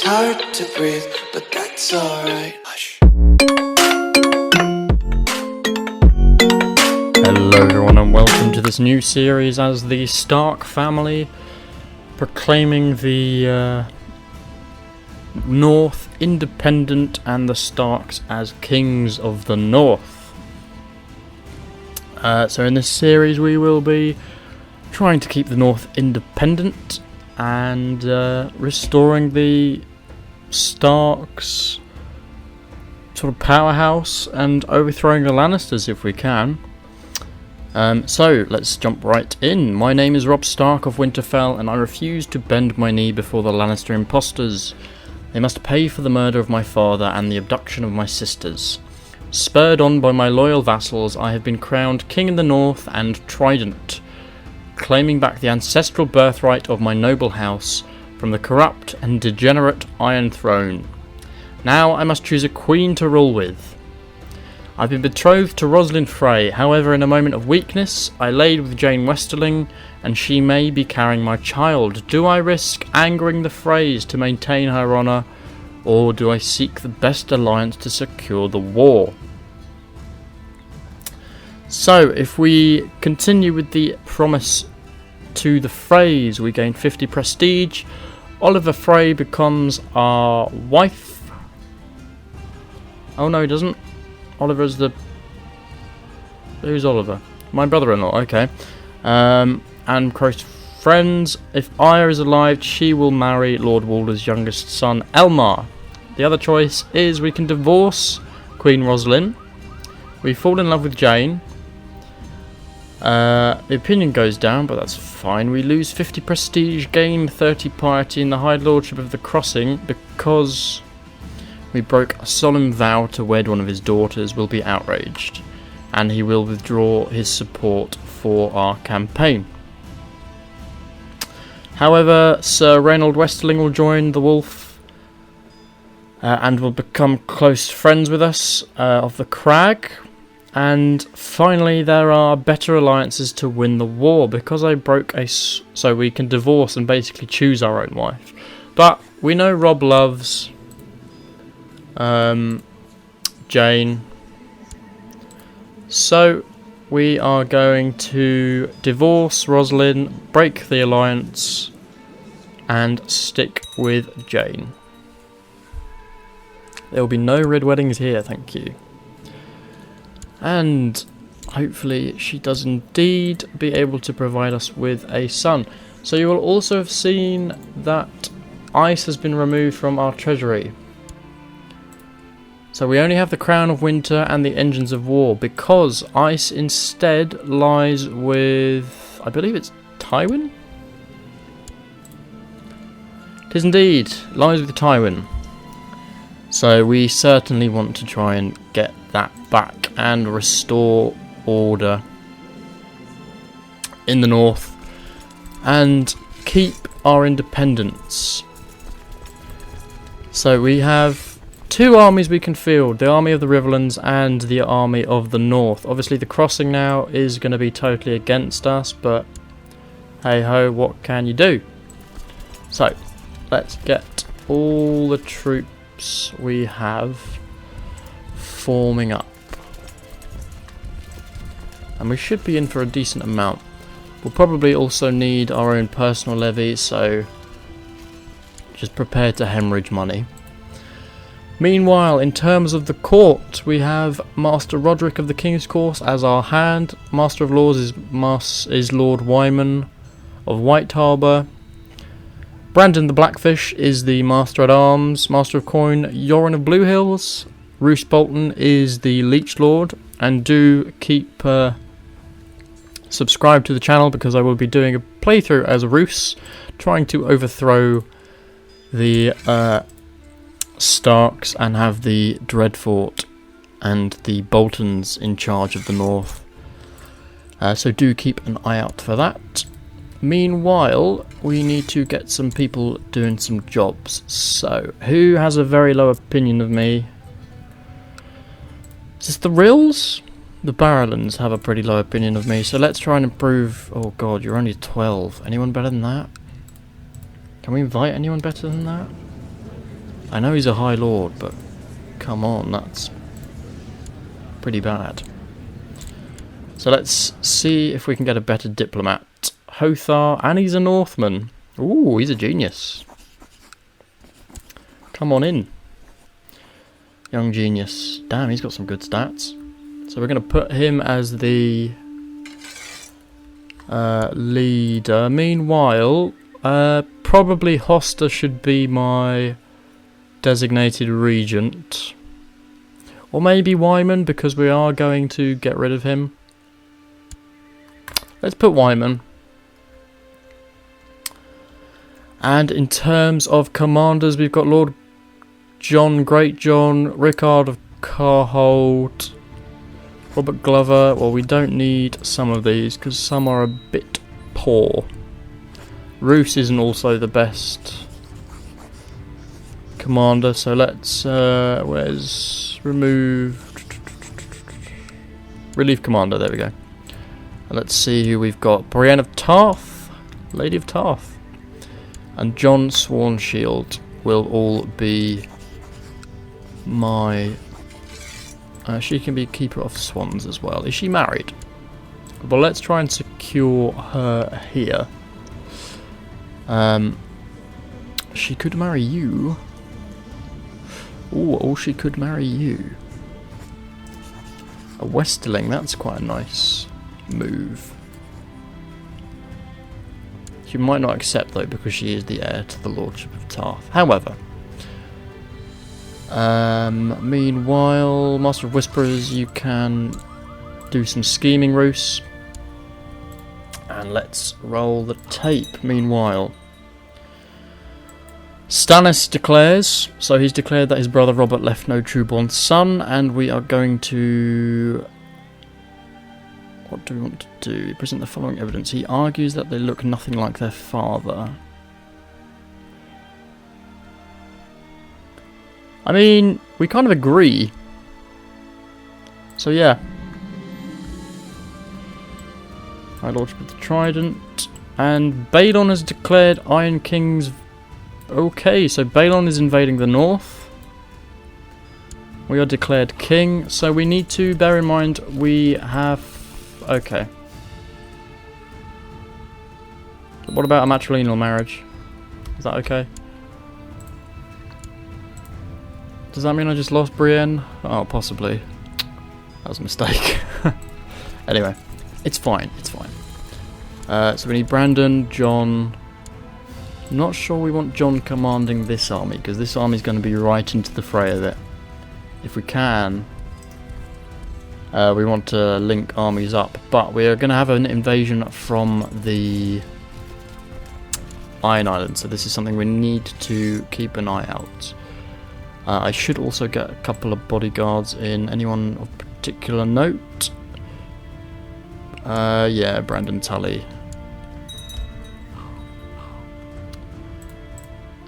It's hard to breathe, but that's alright. Hush. Hello everyone and welcome to this new series as the Stark family proclaiming the North independent and the Starks as kings of the North. So in this series we will be trying to keep the North independent and restoring the Starks sort of powerhouse and overthrowing the Lannisters if we can. So let's jump right in. My name is Robb Stark of Winterfell, and I refuse to bend my knee before the Lannister impostors. They must pay for the murder of my father and the abduction of my sisters. Spurred on by my loyal vassals, I have been crowned King in the North and Trident, claiming back the ancestral birthright of my noble house from the corrupt and degenerate Iron Throne. Now I must choose a queen to rule with. I've been betrothed to Rosalind Frey, however in a moment of weakness I laid with Jane Westerling and she may be carrying my child. Do I risk angering the Freys to maintain her honour, or do I seek the best alliance to secure the war? So if we continue with the promise to the Freys, we gain 50 prestige. Oliver Frey becomes our wife. Oh no, he doesn't. Oliver's the... Who's Oliver? My brother-in-law, okay. And close friends. If Arya is alive, she will marry Lord Walder's youngest son, Elmar. The other choice is we can divorce Queen Rosalind. We fall in love with Jane. The opinion goes down, but that's fine. We lose 50 prestige, gain 30 piety in the High Lordship of the Crossing because we broke a solemn vow to wed one of his daughters. Will be outraged, and he will withdraw his support for our campaign. However, Sir Reynold Westerling will join the Wolf and will become close friends with us of the Crag. And finally, there are better alliances to win the war because I broke so we can divorce and basically choose our own wife. But we know Robb loves Jane, so we are going to divorce Rosalind, break the alliance, and stick with Jane. There will be no red weddings here, thank you. And hopefully she does indeed be able to provide us with a son. So you will also have seen that ice has been removed from our treasury. So we only have the Crown of Winter and the Engines of War because ice instead lies with, I believe it's Tywin? It is indeed, lies with Tywin. So we certainly want to try and get that back and restore order in the North and keep our independence. So we have two armies we can field, the army of the Riverlands and the army of the North. Obviously the Crossing now is going to be totally against us, but hey ho, what can you do? So let's get all the troops we have forming up, and we should be in for a decent amount. We'll probably also need our own personal levy, so just prepare to hemorrhage money. Meanwhile, in terms of the court, we have Master Roderick of the King's Course as our hand. Master of Laws is Lord Wyman of White Harbour. Brandon the Blackfish is the Master at Arms. Master of Coin, Yoren of Blue Hills. Roose Bolton is the Leech Lord. And do keep subscribe to the channel because I will be doing a playthrough as Roose, trying to overthrow the Starks and have the Dreadfort and the Boltons in charge of the North. So do keep an eye out for that. Meanwhile, we need to get some people doing some jobs. So, who has a very low opinion of me? Is this the Rills? The Barrowlands have a pretty low opinion of me, so let's try and improve. Oh god, you're only 12. Anyone better than that? Can we invite anyone better than that? I know he's a High Lord, but come on, that's pretty bad. So let's see if we can get a better diplomat. Hothar, and he's a Northman. Ooh, he's a genius. Come on in. Young genius. Damn, he's got some good stats. So we're going to put him as the leader. Meanwhile, probably Hoster should be my designated regent. Or maybe Wyman, because we are going to get rid of him. Let's put Wyman. And in terms of commanders, we've got Lord John, Great John, Rickard of Carhold, Robert Glover. Well, we don't need some of these because some are a bit poor. Roose isn't also the best commander, so let's where's relief commander, there we go. And let's see who we've got. Brienne of Tarth, Lady of Tarth, and John Swanshield will all be my she can be keeper of swans as well. Is she married? Well, let's try and secure her here. She could marry you. Ooh, or she could marry you. A Westerling, that's quite a nice move. She might not accept though because she is the heir to the Lordship of Tarth. However, meanwhile, Master of Whisperers, you can do some scheming, Roose. And let's roll the tape. Meanwhile, Stannis declares, so he's declared that his brother Robert left no true-born son, and we are going to... What do we want to do? Present the following evidence. He argues that they look nothing like their father. I mean, we kind of agree. So yeah. High Lordship of the Trident. And Balon has declared Iron King's... Okay, so Balon is invading the north. We are declared king, so we need to bear in mind we have... Okay. What about a matrilineal marriage? Is that okay? Does that mean I just lost Brienne? Oh, possibly. That was a mistake. Anyway, it's fine, it's fine. So we need Brandon, John... Not sure we want John commanding this army, because this army is going to be right into the fray of it. If we can, we want to link armies up, but we are going to have an invasion from the Iron Island, so this is something we need to keep an eye out. I should also get a couple of bodyguards in. Anyone of particular note? Yeah, Brandon Tully.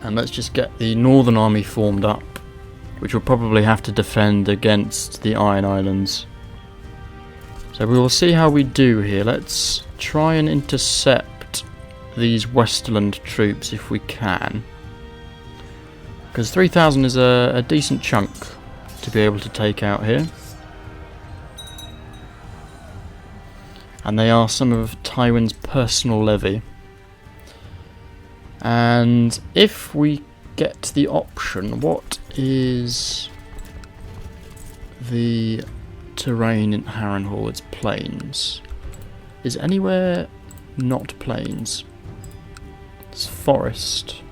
And let's just get the Northern Army formed up, which will probably have to defend against the Iron Islands. So we will see how we do here. Let's try and intercept these Westerland troops if we can. Because 3,000 is a decent chunk to be able to take out here. And they are some of Tywin's personal levy. And if we get the option, what is the terrain in Harrenhal? It's plains. Is anywhere not plains? It's forest.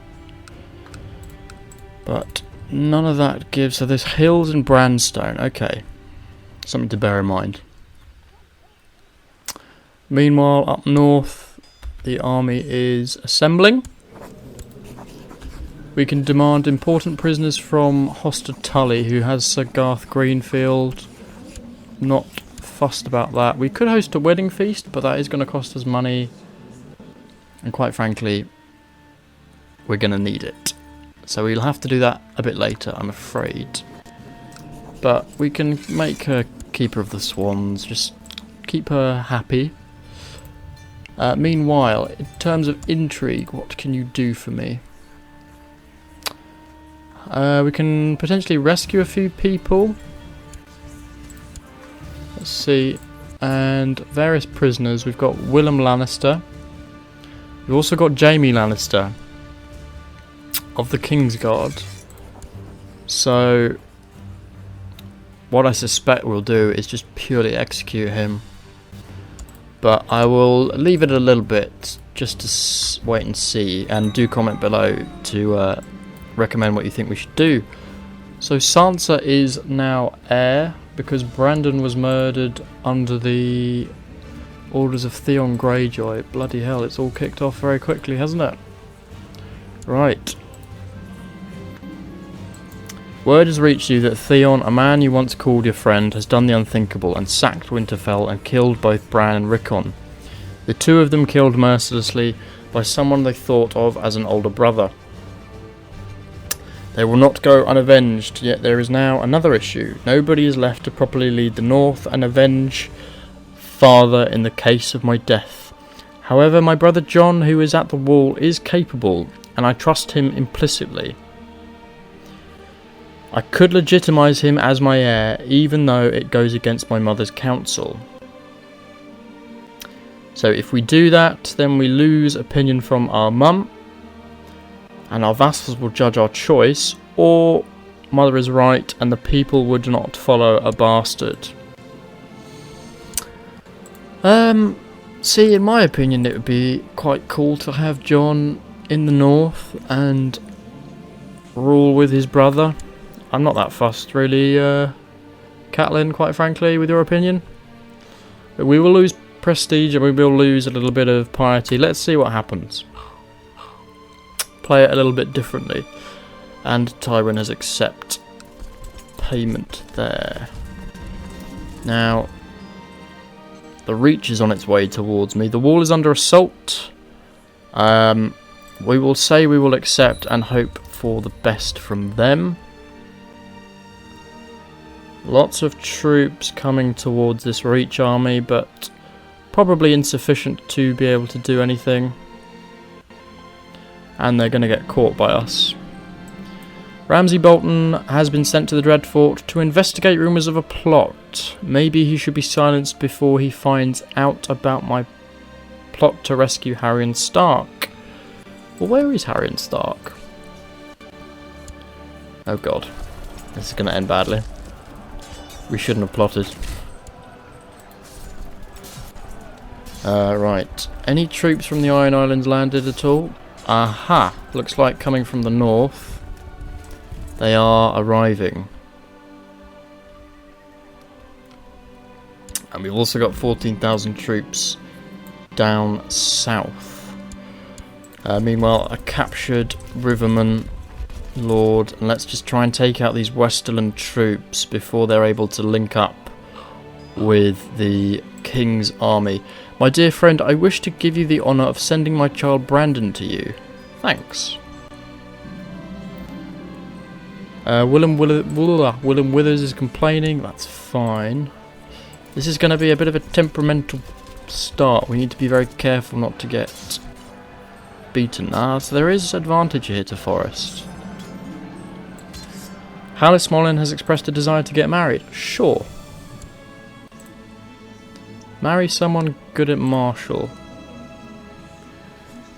But none of that gives... So there's hills and Branstone. Okay. Something to bear in mind. Meanwhile, up north, the army is assembling. We can demand important prisoners from Hoster Tully, who has Sir Garth Greenfield. Not fussed about that. We could host a wedding feast, but that is going to cost us money. And quite frankly, we're going to need it. So we'll have to do that a bit later, I'm afraid. But we can make her Keeper of the Swans, just keep her happy. Meanwhile, in terms of intrigue, what can you do for me? We can potentially rescue a few people. Let's see. And various prisoners. We've got Willem Lannister. We've also got Jaime Lannister of the Kingsguard. So what I suspect we'll do is just purely execute him. But I will leave it a little bit just to wait and see, and do comment below to recommend what you think we should do. So Sansa is now heir because Brandon was murdered under the orders of Theon Greyjoy. Bloody hell, it's all kicked off very quickly, hasn't it? Right. Word has reached you that Theon, a man you once called your friend, has done the unthinkable and sacked Winterfell and killed both Bran and Rickon. The two of them killed mercilessly by someone they thought of as an older brother. They will not go unavenged, yet there is now another issue. Nobody is left to properly lead the North and avenge father in the case of my death. However, my brother Jon, who is at the wall, is capable, and I trust him implicitly. I could legitimise him as my heir, even though it goes against my mother's counsel. So if we do that, then we lose opinion from our mum, and our vassals will judge our choice, or mother is right and the people would not follow a bastard. See, in my opinion, it would be quite cool to have Jon in the north and rule with his brother. I'm not that fussed, really, Catelyn, quite frankly, with your opinion. But we will lose prestige and we will lose a little bit of piety. Let's see what happens. Play it a little bit differently. And Tywin has accepted payment there. Now, the Reach is on its way towards me. The wall is under assault. We will say we will accept and hope for the best from them. Lots of troops coming towards this Reach army, but probably insufficient to be able to do anything. And they're going to get caught by us. Ramsay Bolton has been sent to the Dreadfort to investigate rumours of a plot. Maybe he should be silenced before he finds out about my plot to rescue Harry Stark. Well, where is Harry Stark? Oh god. This is going to end badly. We shouldn't have plotted. Right. Any troops from the Iron Islands landed at all? Aha! Looks like coming from the north. They are arriving. And we've also got 14,000 troops down south. Meanwhile, a captured Riverman Lord. And let's just try and take out these Westerland troops before they're able to link up with the King's army. My dear friend, I wish to give you the honour of sending my child Brandon to you. Thanks. Willem Withers is complaining. That's fine. This is going to be a bit of a temperamental start. We need to be very careful not to get beaten. So there is advantage here to Forest. Hallis Mollin has expressed a desire to get married. Sure. Marry someone good at martial.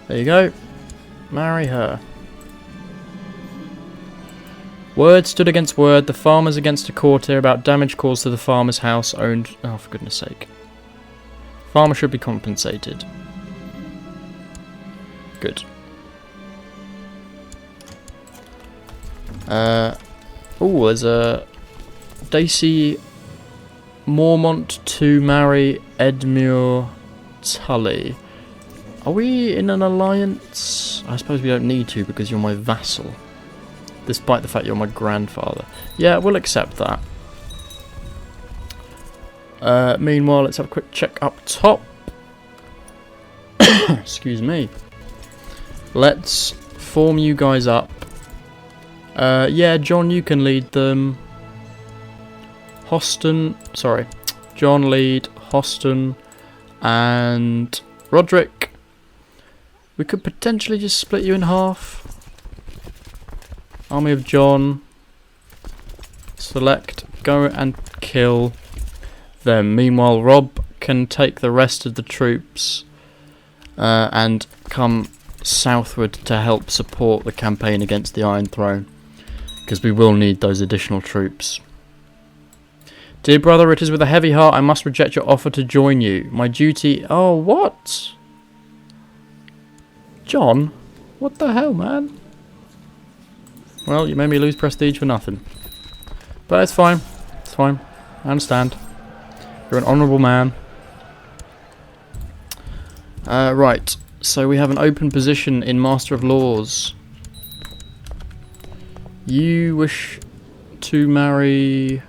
There you go. Marry her. Word stood against word, the farmers against a courtier about damage caused to the farmer's house owned... Oh, for goodness sake. Farmer should be compensated. Good. Oh, there's a... Daisy Mormont to marry Edmure Tully. Are we in an alliance? I suppose we don't need to because you're my vassal. Despite the fact you're my grandfather. Yeah, we'll accept that. Meanwhile, let's have a quick check up top. Excuse me. Let's form you guys up. Yeah, Jon, you can lead them. Jon lead, Hoston, and Roderick. We could potentially just split you in half. Army of John. Select, go and kill them. Meanwhile, Robb can take the rest of the troops and come southward to help support the campaign against the Iron Throne, because we will need those additional troops. Dear brother, it is with a heavy heart I must reject your offer to join you. My duty... Oh, what? John? What the hell, man? Well, you made me lose prestige for nothing. But it's fine. It's fine. I understand. You're an honourable man. Right. So we have an open position in Master of Laws. You wish to marry...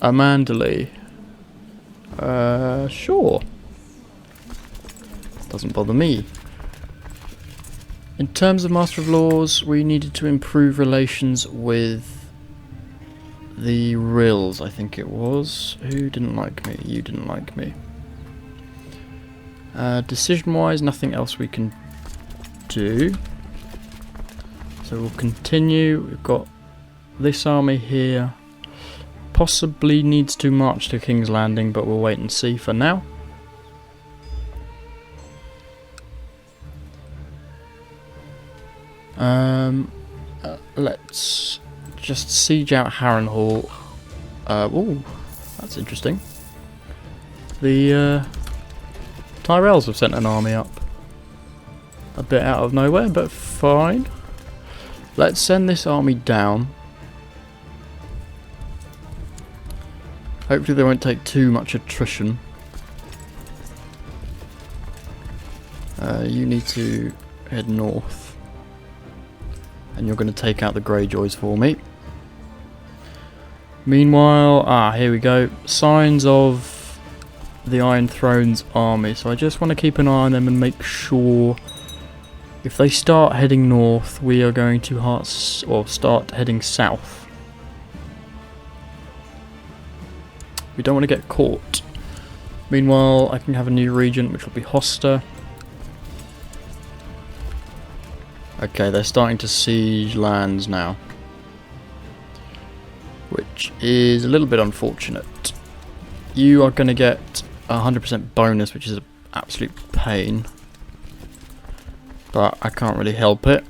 Amandali. Sure. Doesn't bother me. In terms of Master of Laws, we needed to improve relations with the Rills, I think it was. Who didn't like me? You didn't like me. Decision-wise, nothing else we can do. So we'll continue. We've got this army here. Possibly needs to march to King's Landing, but we'll wait and see for now. Let's just siege out Harrenhal. Oh, that's interesting. The Tyrells have sent an army up. A bit out of nowhere, but fine. Let's send this army down. Hopefully they won't take too much attrition. You need to head north. And you're going to take out the Greyjoys for me. Meanwhile, here we go. Signs of the Iron Throne's army. So I just want to keep an eye on them and make sure if they start heading north, we are going to start heading south. We don't want to get caught. Meanwhile, I can have a new regent, which will be Hoster. Okay, they're starting to siege lands now, which is a little bit unfortunate. You are going to get a 100% bonus, which is an absolute pain, but I can't really help it.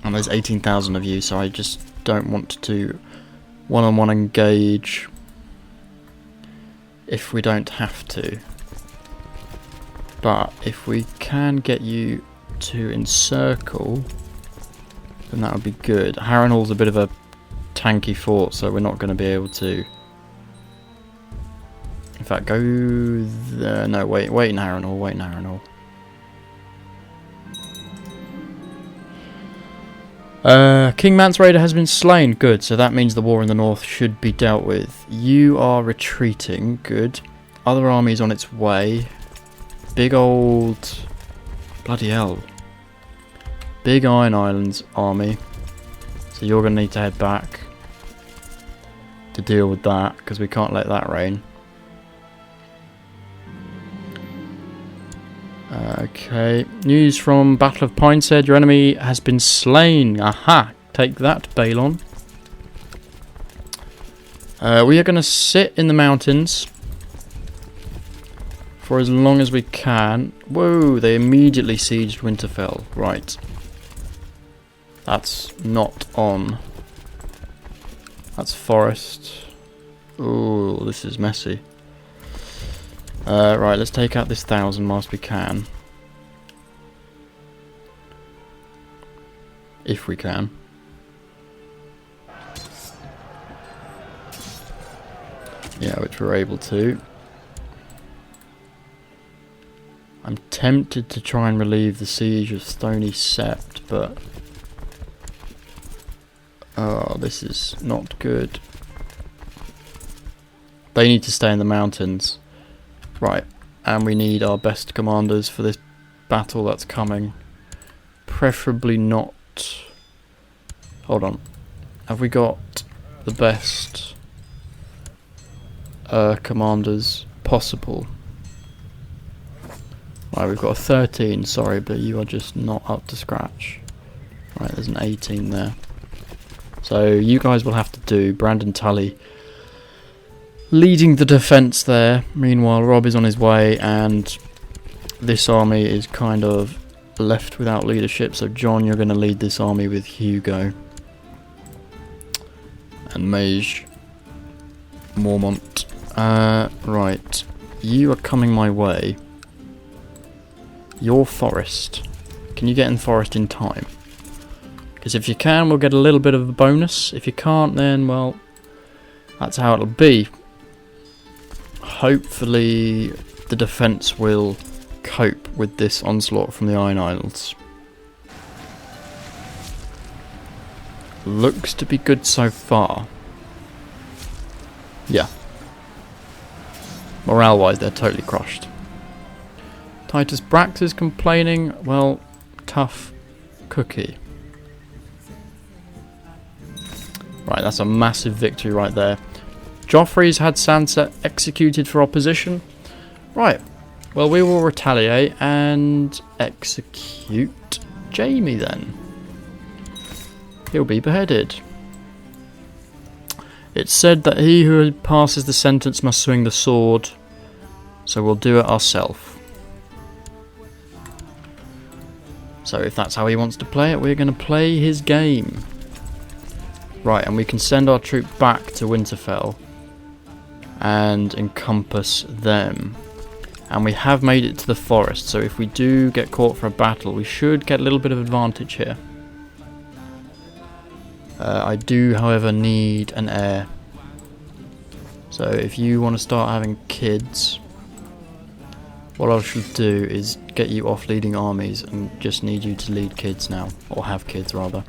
And there's 18,000 of you, so I just don't want to one-on-one engage if we don't have to. But if we can get you to encircle, then that would be good. Harrenhal's a bit of a tanky fort, so we're not going to be able to. In fact, go there. No, wait in Harrenhal, wait in Harrenhal. King Mance Raider has been slain. Good, so that means the war in the north should be dealt with. You are retreating. Good. Other armies on its way. Big old... Bloody hell. Big Iron Islands army. So you're going to need to head back to deal with that, because we can't let that rain. Okay. News from Battle of Pineshead. Your enemy has been slain. Aha! Take that, Balon. We are going to sit in the mountains for as long as we can. Whoa, they immediately sieged Winterfell. Right. That's not on. That's forest. Ooh, this is messy. Right, let's take out this 1,000 whilst we can. If we can. Yeah, which we're able to. I'm tempted to try and relieve the siege of Stony Sept, but... oh, this is not good. They need to stay in the mountains. Right, and we need our best commanders for this battle that's coming. Preferably not... hold on. Have we got the best commanders possible? Right, we've got a 13, sorry, but you are just not up to scratch. Right, there's an 18 there. So you guys will have to do Brandon Tully leading the defence there. Meanwhile, Robb is on his way, and this army is kind of left without leadership. So John, you're going to lead this army with Hugo and Mage Mormont. Right, you are coming my way. Your forest. Can you get in the forest in time? Because if you can, we'll get a little bit of a bonus. If you can't, then, well, that's how it'll be. Hopefully the defence will cope with this onslaught from the Iron Isles. Looks to be good so far. Yeah. Morale-wise, they're totally crushed. Titus Brax is complaining. Well, tough cookie. Right, that's a massive victory right there. Joffrey's had Sansa executed for opposition. Right, well, we will retaliate and execute Jaime then. He'll be beheaded. It's said that he who passes the sentence must swing the sword, so we'll do it ourselves. So if that's how he wants to play it, we're going to play his game. Right, and we can send our troop back to Winterfell and encompass them. And we have made it to the forest, so if we do get caught for a battle, we should get a little bit of advantage here. I do, however, need an heir. So if you want to start having kids, what I should do is get you off leading armies and just need you to lead kids now, or have kids rather.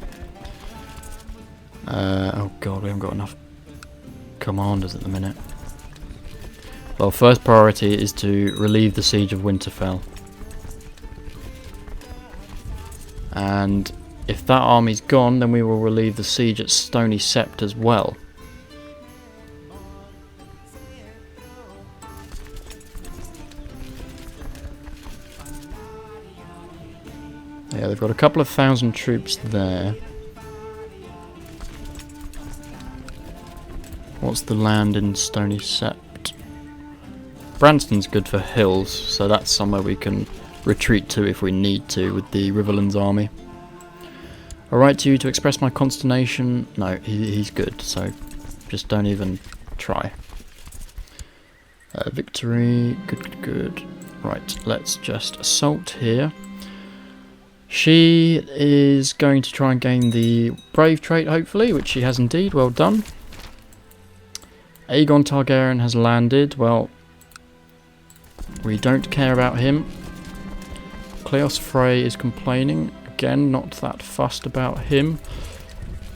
Oh god, we haven't got enough commanders at the minute. Well, first priority is to relieve the siege of Winterfell. And if that army's gone, then we will relieve the siege at Stony Sept as well. Yeah, they've got a couple of thousand troops there. What's the land in Stony Sept? Branston's good for hills, so that's somewhere we can retreat to if we need to with the Riverlands army. I write to you to express my consternation. No, he's good, so just don't even try. Victory, good. Right, let's just assault here. She is going to try and gain the brave trait, hopefully, which she has indeed. Well done. Aegon Targaryen has landed. Well, we don't care about him. Cleos Frey is complaining. Again, not that fussed about him.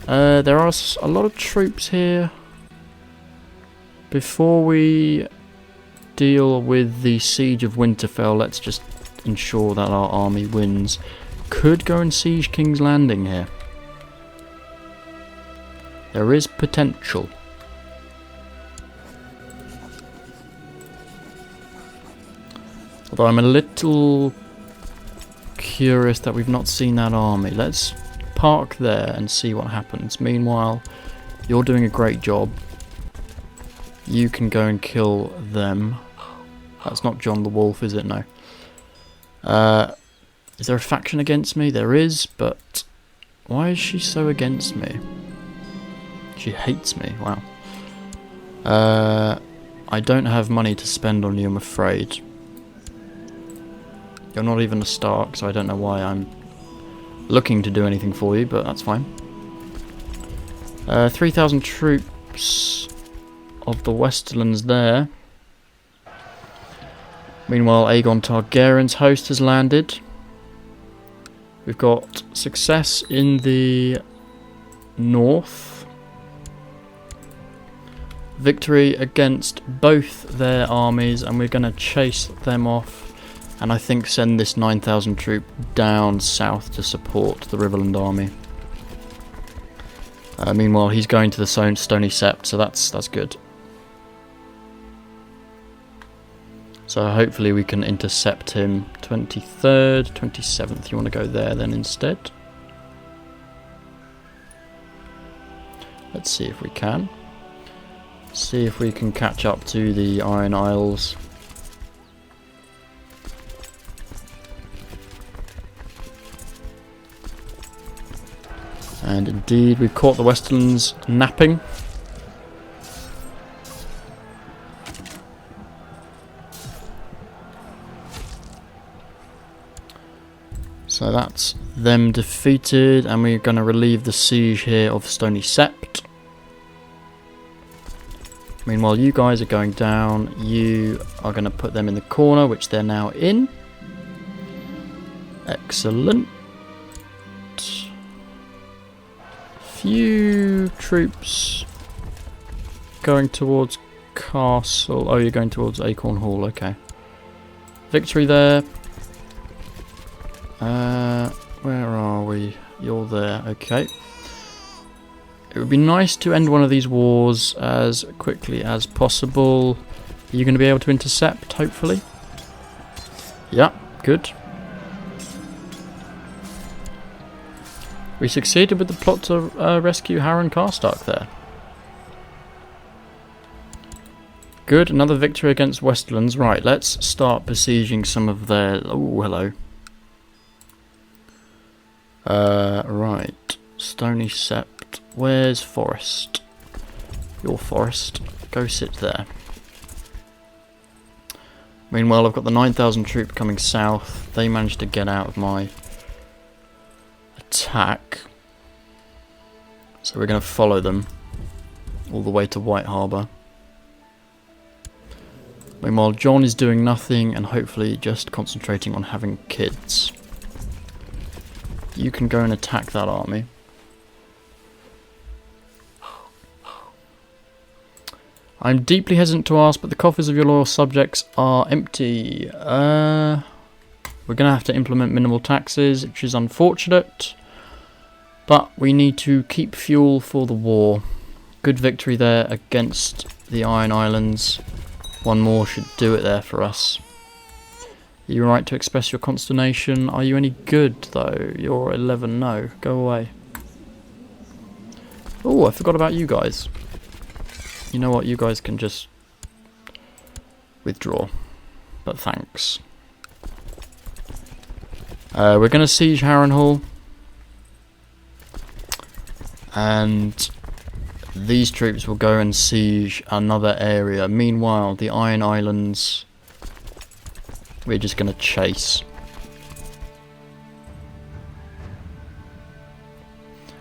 There are a lot of troops here. Before we deal with the siege of Winterfell, let's just ensure that our army wins. Could go and siege King's Landing here. There is potential. Although I'm a little curious that we've not seen that army. Let's park there and see what happens. Meanwhile, you're doing a great job. You can go and kill them. That's not John the Wolf, is it? No. Is there a faction against me? There is, but why is she so against me? She hates me. Wow. I don't have money to spend on you, I'm afraid. You're not even a Stark, so I don't know why I'm looking to do anything for you, but that's fine. 3,000 troops of the Westerlands there. Meanwhile, Aegon Targaryen's host has landed. We've got success in the north. Victory against both their armies, and we're going to chase them off. And I think send this 9,000 troop down south to support the Riverland army. Meanwhile, he's going to the Stony Sept, so that's good. So hopefully we can intercept him. 23rd, 27th. You want to go there then instead? Let's see if we can. See if we can catch up to the Iron Isles. And indeed, we've caught the Westerlands napping. So that's them defeated, and we're going to relieve the siege here of Stony Sept. Meanwhile, you guys are going down. You are going to put them in the corner, which they're now in. Excellent. Few troops going towards Castle. Oh, you're going towards Acorn Hall. Okay. Victory there. Where are we? You're there. Okay. It would be nice to end one of these wars as quickly as possible. Are you going to be able to intercept, hopefully? Yeah, good. We succeeded with the plot to rescue Harren Karstark there. Good, another victory against Westlands. Right, let's start besieging some of their... Oh, hello. Right. Stony Sept. Where's Forest? Your Forest. Go sit there. Meanwhile, I've got the 9,000 troop coming south. They managed to get out of my attack. So we're going to follow them all the way to White Harbour. Meanwhile, John is doing nothing and hopefully just concentrating on having kids. You can go and attack that army. I'm deeply hesitant to ask, but the coffers of your loyal subjects are empty. We're going to have to implement minimal taxes, which is unfortunate. But we need to keep fuel for the war. Good victory there against the Iron Islands. One more should do it there for us. You're right to express your consternation. Are you any good, though? You're 11. No. Go away. Oh, I forgot about you guys. You know what? You guys can just withdraw. But thanks. We're going to siege Harrenhal. And these troops will go and siege another area. Meanwhile, the Iron Islands... we're just going to chase.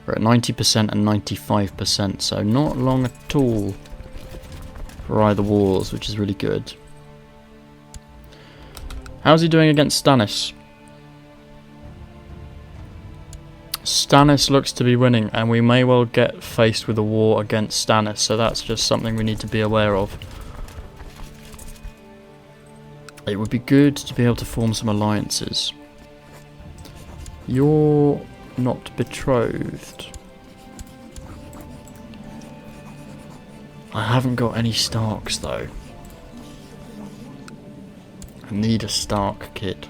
We're at 90% and 95%, so not long at all for either wars, which is really good. How's he doing against Stannis? Stannis looks to be winning, and we may well get faced with a war against Stannis, so that's just something we need to be aware of. It would be good to be able to form some alliances. You're not betrothed. I haven't got any Starks though. I need a Stark kid.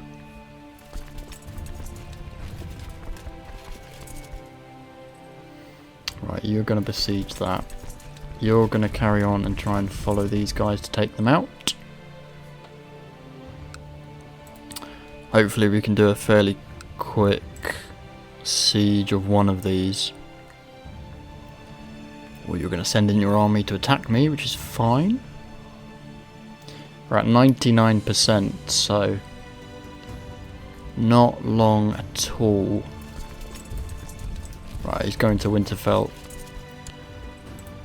Right, you're going to besiege that. You're going to carry on and try and follow these guys to take them out. Hopefully we can do a fairly quick siege of one of these. Well, you're going to send in your army to attack me, which is fine. We're at 99%, so not long at all. Right, he's going to Winterfell.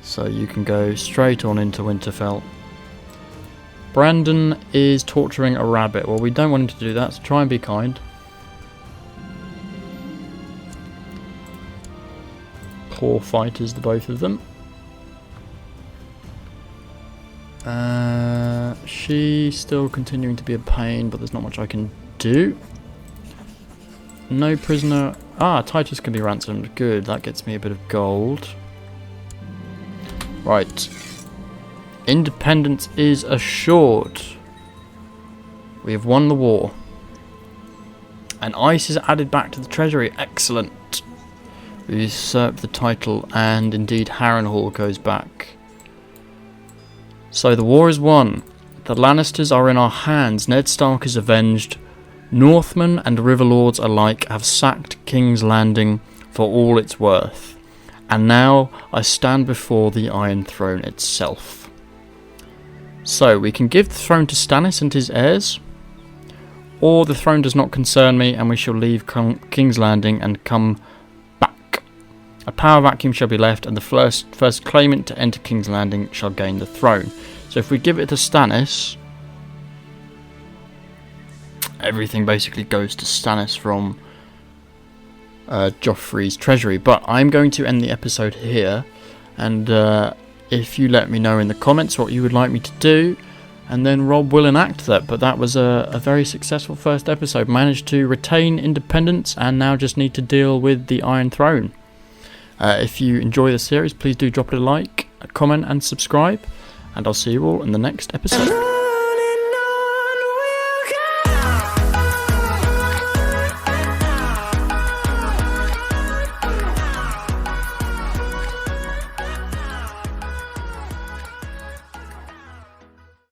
So you can go straight on into Winterfell. Brandon is torturing a rabbit. Well, we don't want him to do that, so try and be kind. Poor fighters, the both of them. She's still continuing to be a pain, but there's not much I can do. No prisoner. Ah, Titus can be ransomed. Good, that gets me a bit of gold. Right. Independence is assured. We have won the war. And ice is added back to the treasury. Excellent. We usurp the title, and indeed Harrenhal goes back. So the war is won. The Lannisters are in our hands. Ned Stark is avenged. Northmen and Riverlords alike have sacked King's Landing for all it's worth. And now I stand before the Iron Throne itself. So we can give the throne to Stannis and his heirs, or the throne does not concern me and we shall leave King's Landing and come back. A power vacuum shall be left, and the first claimant to enter King's Landing shall gain the throne. So if we give it to Stannis, everything basically goes to Stannis from Joffrey's treasury. But I'm going to end the episode here, and if you let me know in the comments what you would like me to do, and then Robb will enact that. But that was a very successful first episode. Managed to retain independence and now just need to deal with the Iron Throne. If you enjoy the series, please do drop it a like, a comment and subscribe, and I'll see you all in the next episode.